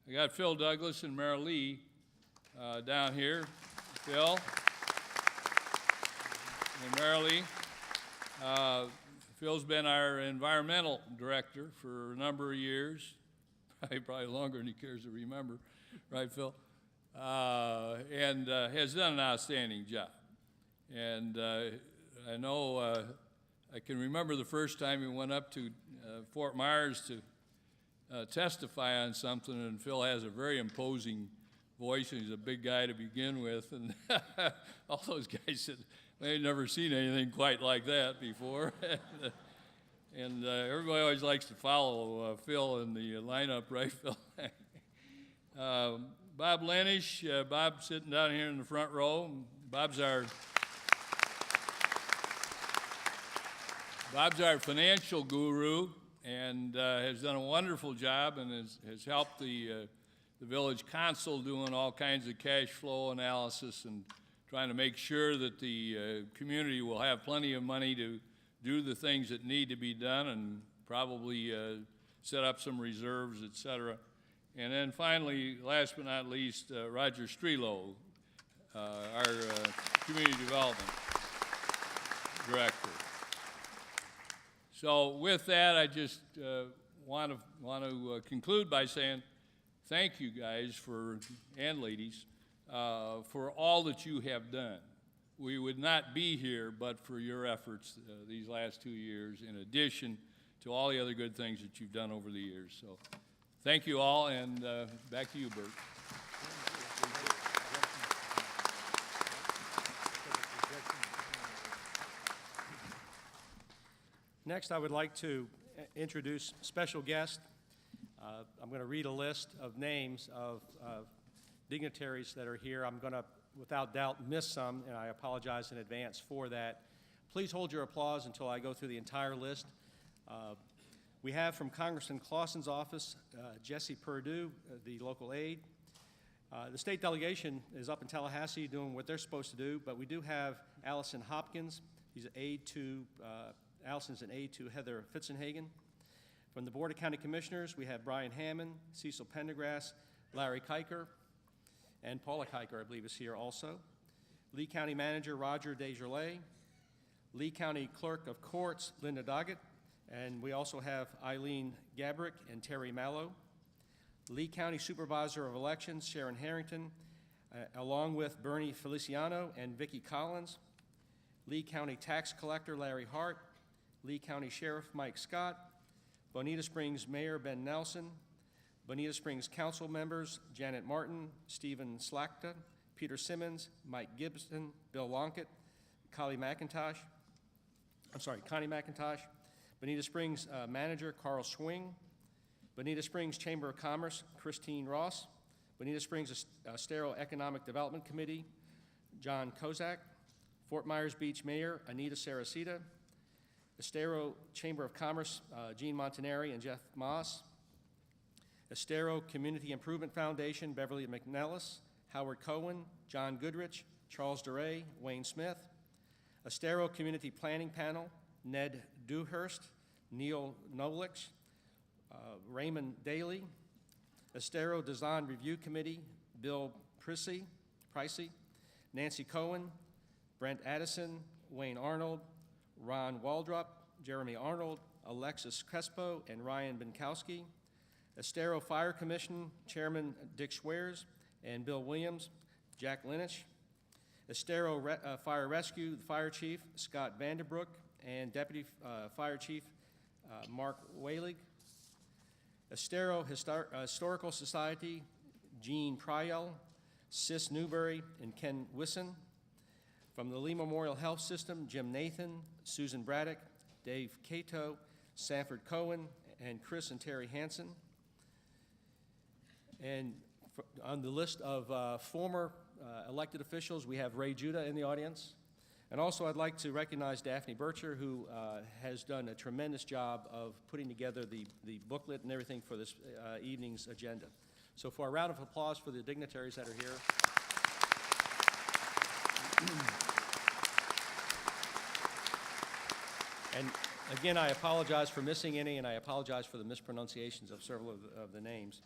I got Phil Douglas and Mary Lee down here. Phil and Mary Lee. Phil's been our environmental director for a number of years, probably longer than he cares to remember, right, Phil? And has done an outstanding job. And I know I can remember the first time he went up to Fort Myers to testify on something, and Phil has a very imposing voice, and he's a big guy to begin with, and all those guys said, they'd never seen anything quite like that before. And everybody always likes to follow Phil in the lineup, right, Phil? Bob Lenish, Bob sitting down here in the front row. Bob's our financial guru, and has done a wonderful job, and has helped the village council doing all kinds of cash flow analysis and trying to make sure that the community will have plenty of money to do the things that need to be done, and probably set up some reserves, et cetera. And then finally, last but not least, Roger Strelo, our community development director. So with that, I just want to conclude by saying thank you guys and ladies for all that you have done. We would not be here but for your efforts these last 2 years, in addition to all the other good things that you've done over the years. So thank you all, and back to you, Bert. Next, I would like to introduce special guest. I'm going to read a list of names of dignitaries that are here. I'm going to, without doubt, miss some, and I apologize in advance for that. Please hold your applause until I go through the entire list. We have from Congressman Clausen's office, Jesse Perdue, the local aide. The state delegation is up in Tallahassee doing what they're supposed to do, but we do have Allison Hopkins. Allison's an aide to Heather Fitzenhagen. From the Board of County Commissioners, we have Brian Hammond, Cecil Pendergrass, Larry Kiker, and Paula Kiker, I believe, is here also. Lee County Manager Roger Desjardins, Lee County Clerk of Courts Linda Doggett, and we also have Eileen Gabrick and Terry Mallow. Lee County Supervisor of Elections Sharon Harrington, along with Bernie Feliciano and Vicki Collins. Lee County Tax Collector Larry Hart, Lee County Sheriff Mike Scott, Bonita Springs Mayor Ben Nelson, Bonita Springs Council members Janet Martin, Stephen Slakta, Peter Simmons, Mike Gibson, Bill Lonkett, Connie McIntosh, Bonita Springs Manager Carl Swing, Bonita Springs Chamber of Commerce Christine Ross, Bonita Springs Estero Economic Development Committee John Kozak, Fort Myers Beach Mayor Anita Saracita, Estero Chamber of Commerce Gene Montanari and Jeff Moss, Estero Community Improvement Foundation Beverly McNellis, Howard Cohen, John Goodrich, Charles DeRay, Wayne Smith, Estero Community Planning Panel Ned Dewhurst, Neil Nolich, Raymond Daly, Estero Design Review Committee Bill Pricey, Nancy Cohen, Brent Addison, Wayne Arnold, Ron Waldrop, Jeremy Arnold, Alexis Crespo, and Ryan Binkowski. Estero Fire Commission Chairman Dick Schweers and Bill Williams, Jack Lynch. Estero Fire Rescue Fire Chief Scott Vanderbrook and Deputy Fire Chief Mark Weilig. Estero Historical Society Gene Pryell, Sis Newberry, and Ken Wisson. From the Lee Memorial Health System, Jim Nathan, Susan Braddock, Dave Cato, Sanford Cohen, and Chris and Terry Hansen. And on the list of former elected officials, we have Ray Judah in the audience. And also I'd like to recognize Daphne Bircher, who has done a tremendous job of putting together the booklet and everything for this evening's agenda. So for a round of applause for the dignitaries that are here. And again, I apologize for missing any, and I apologize for the mispronunciations of several of the names.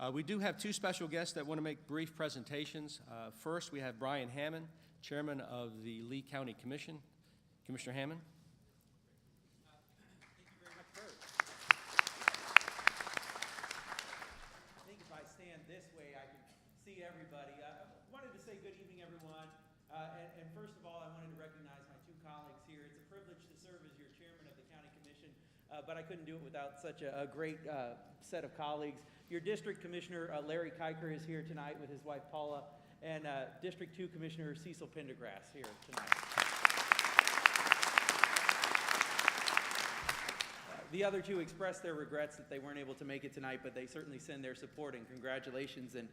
We do have two special guests that want to make brief presentations. First, we have Brian Hammond, Chairman of the Lee County Commission. Commissioner Hammond. Thank you very much, Bert. I think if I stand this way, I can see everybody. I wanted to say good evening, everyone. And first of all, I wanted to recognize my two colleagues here. It's a privilege to serve as your chairman of the county commission, but I couldn't do it without such a great set of colleagues. Your district commissioner, Larry Kiker, is here tonight with his wife, Paula, and District 2 Commissioner Cecil Pendergrass here tonight. The other two expressed their regrets that they weren't able to make it tonight, but they certainly send their support and congratulations. And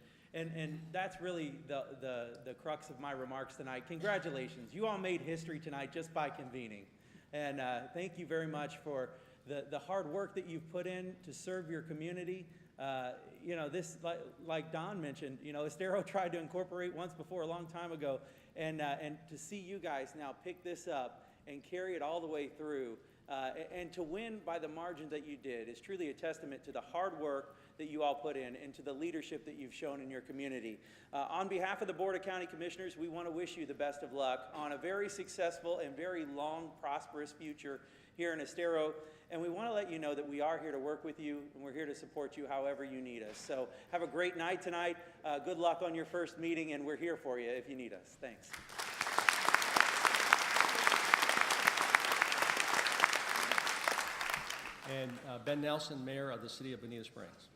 that's really the crux of my remarks tonight. Congratulations. You all made history tonight just by convening. And thank you very much for the hard work that you've put in to serve your community. This, like Don mentioned, Estero tried to incorporate once before a long time ago. And to see you guys now pick this up and carry it all the way through, and to win by the margin that you did is truly a testament to the hard work that you all put in and to the leadership that you've shown in your community. On behalf of the Board of County Commissioners, we want to wish you the best of luck on a very successful and very long, prosperous future here in Estero. And we want to let you know that we are here to work with you and we're here to support you however you need us. So have a great night tonight. Good luck on your first meeting, and we're here for you if you need us. Thanks. And Ben Nelson, Mayor of the City of Bonita Springs.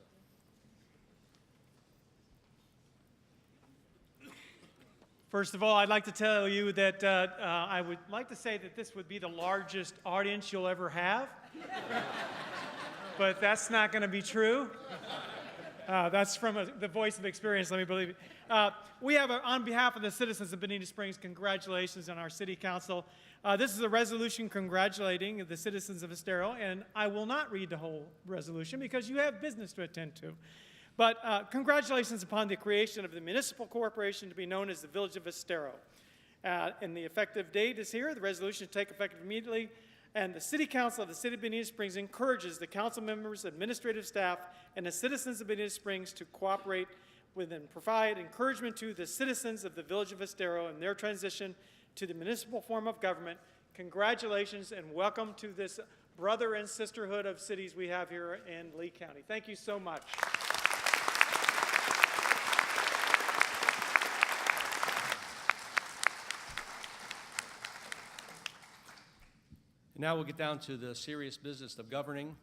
First of all, I'd like to tell you that I would like to say that this would be the largest audience you'll ever have, but that's not going to be true. That's from the voice of experience, let me believe it. We have, on behalf of the citizens of Bonita Springs, congratulations on our city council. This is a resolution congratulating the citizens of Estero, and I will not read the whole resolution because you have business to attend to. But congratulations upon the creation of the municipal corporation to be known as the Village of Estero. And the effective date is here. The resolution to take effect immediately. And the City Council of the City of Bonita Springs encourages the council members, administrative staff, and the citizens of Bonita Springs to cooperate with and provide encouragement to the citizens of the Village of Estero in their transition to the municipal form of government. Congratulations and welcome to this brother and sisterhood of cities we have here in Lee County. Thank you so much. Now we'll get down to the serious business of governing.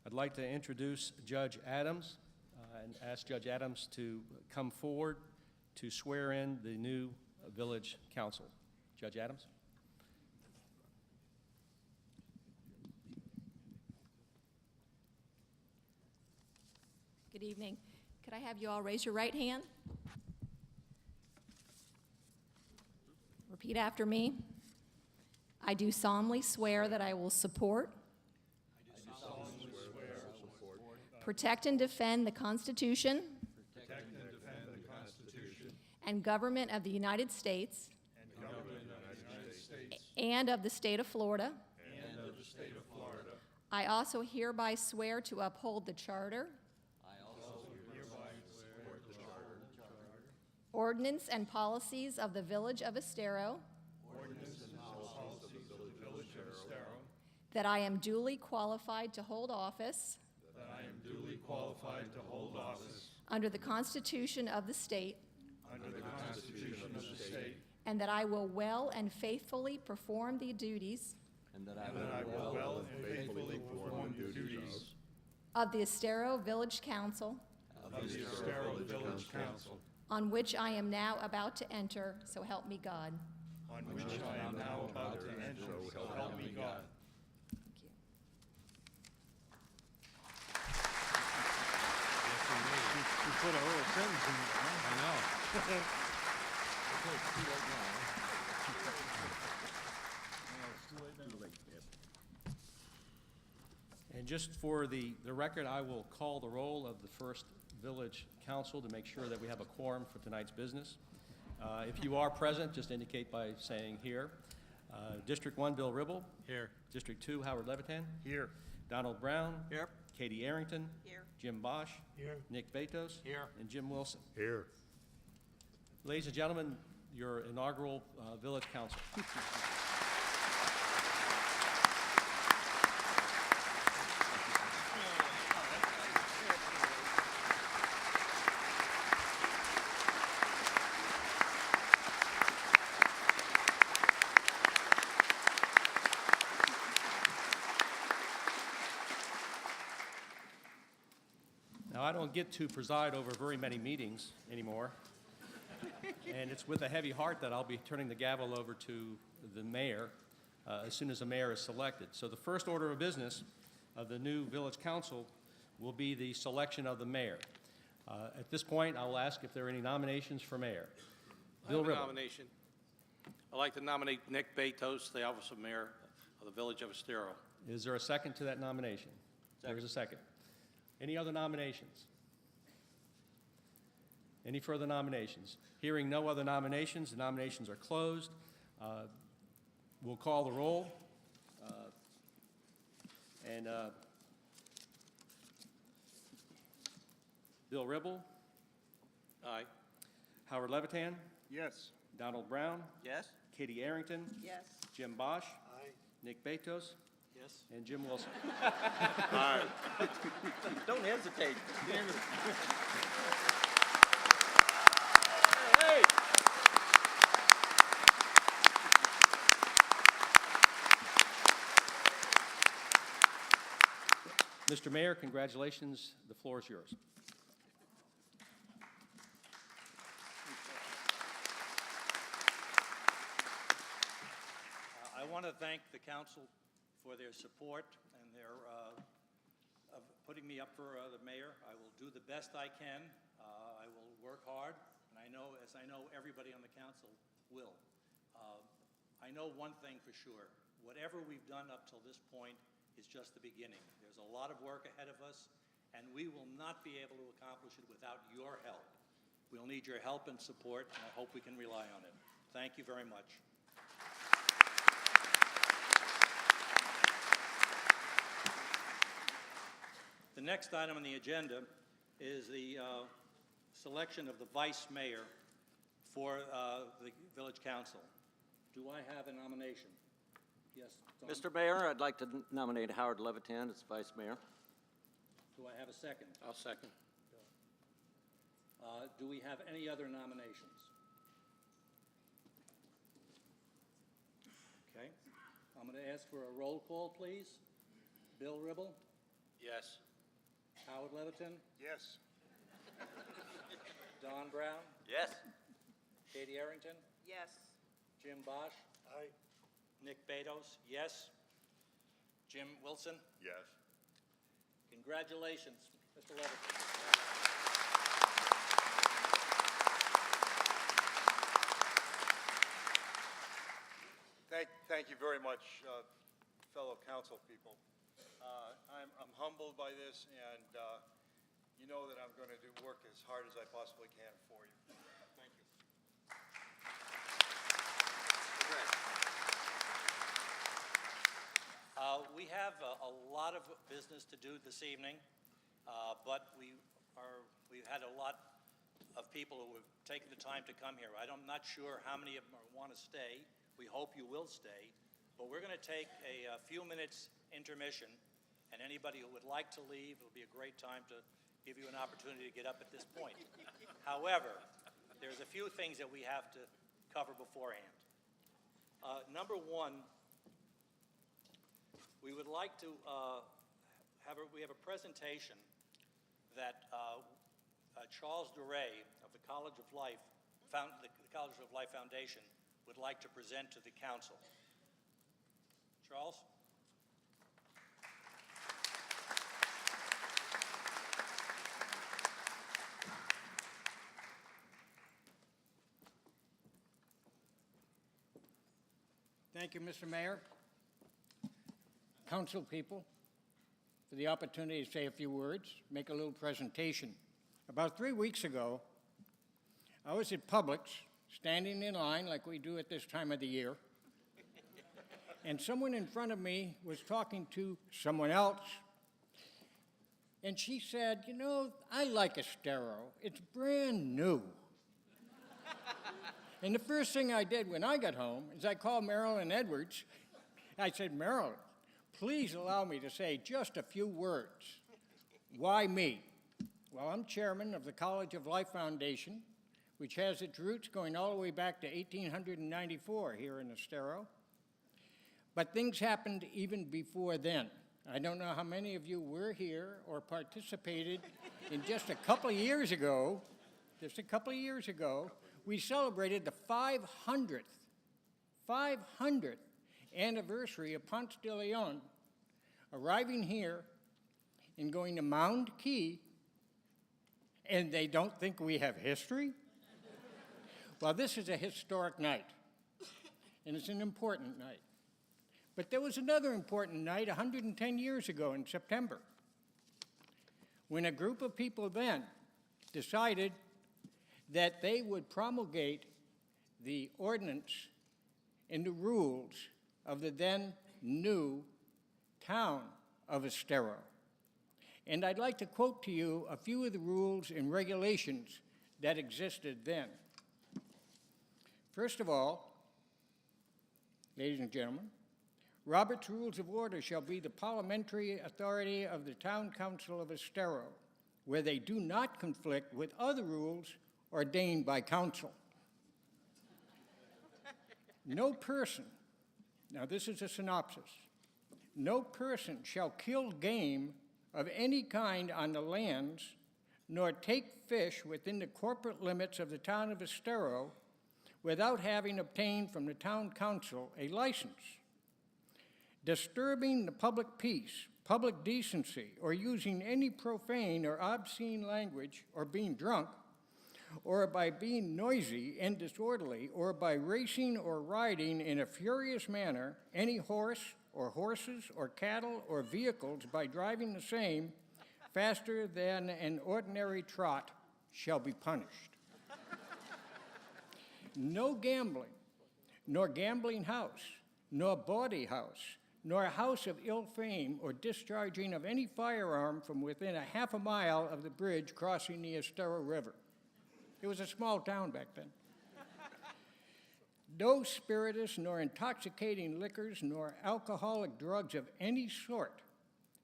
I'd like to introduce Judge Adams and ask Judge Adams to come forward to swear in the new village council. Judge Adams. Good evening. Could I have you all raise your right hand? Repeat after me. I do solemnly swear that I will support, protect and defend the Constitution and government of the United States and of the state of Florida. I also hereby swear to uphold the Charter, ordinance and policies of the Village of Estero, that I am duly qualified to hold office under the Constitution of the state, and that I will well and faithfully perform the duties of the Estero Village Council on which I am now about to enter, so help me God. Put a little sentence in there. I know. And just for the record, I will call the roll of the first village council to make sure that we have a quorum for tonight's business. If you are present, just indicate by saying here. District 1, Bill Ribble. Here. District 2, Howard Levitan. Here. Donald Brown. Here. Katie Arrington. Here. Jim Bosch. Here. Nick Betos. Here. And Jim Wilson. Here. Ladies and gentlemen, your inaugural village council. Now, I don't get to preside over very many meetings anymore, and it's with a heavy heart that I'll be turning the gavel over to the mayor as soon as the mayor is selected. So the first order of business of the new village council will be the selection of the mayor. At this point, I will ask if there are any nominations for mayor. I Bill have a Ribble. nomination. I'd like to nominate Nick Betos, the office of mayor of the village of Estero. Is there a second to that nomination? There is a second. Any other nominations? Any further nominations? Hearing no other nominations, the nominations are closed. We'll call the roll. Bill Ribble, Aye. Howard Levitan, Yes. Donald Brown, Yes? Katie Arrington, Yes. Jim Bosch, Aye. Nick Betos, Yes. and Jim Wilson. Don't hesitate. Mr. Mayor, congratulations. The floor is yours. I want to thank the council for their support and their of putting me up for the mayor. I will do the best I can. I will work hard, and I know everybody on the council will. I know one thing for sure. Whatever we've done up till this point is just the beginning. There's a lot of work ahead of us, and we will not be able to accomplish it without your help. We'll need your help and support, and I hope we can rely on it. Thank you very much. The next item on the agenda is the selection of the vice mayor for the village council. Do I have a nomination? Yes, Tom? Mr. Mayor, I'd like to nominate Howard Levitan as vice mayor. Do I have a second? I'll second. Do we have any other nominations? Okay. I'm going to ask for a roll call, please. Bill Ribble, Yes. Howard Levitan, Yes. Don Brown, Yes. Katie Arrington, Yes. Jim Bosch, Aye. Nick Betos, yes. Jim Wilson, Yes. congratulations, Mr. Levitan. Thank you very much, fellow council people. I'm humbled by this, and you know that I'm going to do work as hard as I possibly can for you. Thank you. We have a lot of business to do this evening, but we've had a lot of people who have taken the time to come here. I'm not sure how many of them want to stay. We hope you will stay, but we're going to take a few minutes intermission, and anybody who would like to leave, it'll be a great time to give you an opportunity to get up at this point. However, there's a few things that we have to cover beforehand. Number one, we would like to we have a presentation that Charles Duray of the College of Life, the College of Life Foundation, would like to present to the council. Charles? Thank you, Mr. Mayor, council people, for the opportunity to say a few words, make a little presentation. About 3 weeks ago, I was at Publix, standing in line like we do at this time of the year, and someone in front of me was talking to someone else, And she said, you know, I like Estero. It's brand new. And the first thing I did when I got home is I called Marilyn Edwards. I said, Marilyn, please allow me to say just a few words. Why me? Well, I'm chairman of the College of Life Foundation, which has its roots going all the way back to 1894 here in Estero. But things happened even before then. I don't know how many of you were here or participated in just a couple of years ago, we celebrated the 500th anniversary of Ponce de Leon arriving here and going to Mound Key, and they don't think we have history? Well, this is a historic night, and it's an important night. But there was another important night 110 years ago in September, when a group of people then decided that they would promulgate the ordinance and the rules of the then new town of Estero. And I'd like to quote to you a few of the rules and regulations that existed then. First of all, ladies and gentlemen, Robert's Rules of Order shall be the parliamentary authority of the Town Council of Estero, where they do not conflict with other rules ordained by council. No person, now this is a synopsis, no person shall kill game of any kind on the lands, nor take fish within the corporate limits of the town of Estero without having obtained from the town council a license. Disturbing the public peace, public decency, or using any profane or obscene language, or being drunk, or by being noisy and disorderly, or by racing or riding in a furious manner any horse or horses or cattle or vehicles by driving the same faster than an ordinary trot shall be punished. No gambling, nor gambling house, nor bawdy house, nor a house of ill fame or discharging of any firearm from within a half a mile of the bridge crossing the Estero River. It was a small town back then. No spirituous nor intoxicating liquors nor alcoholic drugs of any sort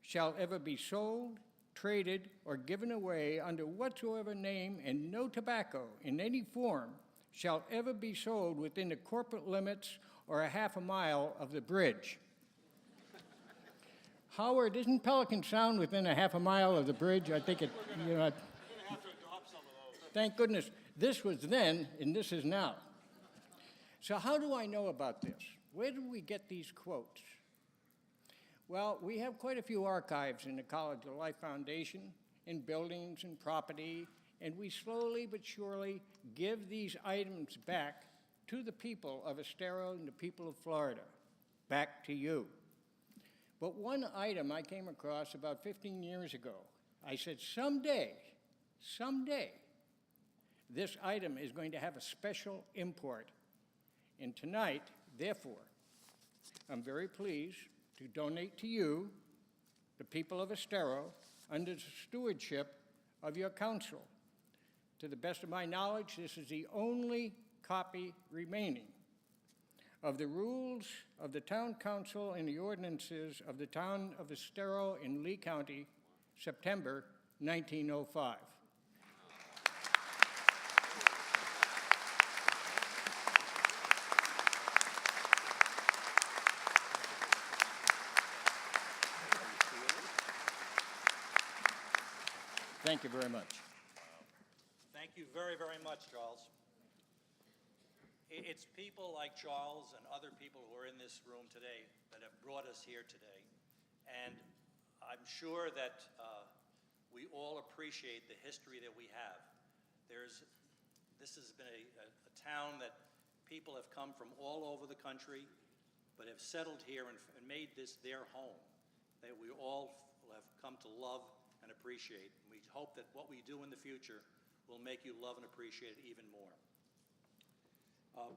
shall ever be sold, traded, or given away under whatsoever name, and no tobacco in any form shall ever be sold within the corporate limits or a half a mile of the bridge. Howard, isn't Pelican Sound within a half a mile of the bridge? I think it, you know. Thank goodness. This was then, and this is now. So how do I know about this? Where do we get these quotes? Well, we have quite a few archives in the College of Life Foundation, in buildings and property, and we slowly but surely give these items back to the people of Estero and the people of Florida, back to you. But one item I came across about 15 years ago, I said, someday, this item is going to have a special import. And tonight, therefore, I'm very pleased to donate to you, the people of Estero, under the stewardship of your council. To the best of my knowledge, this is the only copy remaining of the rules of the town council and the ordinances of the town of Estero in Lee County, September 1905. Thank you very much. Thank you very, very much, Charles. It's people like Charles and other people who are in this room today that have brought us here today. And I'm sure that we all appreciate the history that we have. This has been a town that people have come from all over the country, but have settled here and made this their home, that we all have come to love and appreciate. We hope that what we do in the future will make you love and appreciate it even more.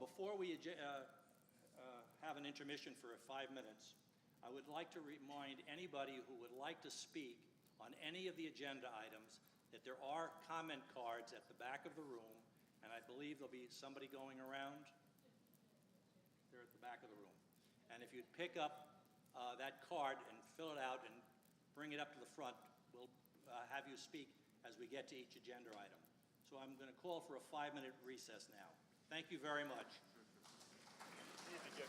Before we have an intermission for 5 minutes, I would like to remind anybody who would like to speak on any of the agenda items, that there are comment cards at the back of the room, and I believe there'll be somebody going around. They're at the back of the room. And if you'd pick up that card and fill it out and bring it up to the front, we'll have you speak as we get to each agenda item. So I'm going to call for a 5-minute recess now. Thank you very much. Need to get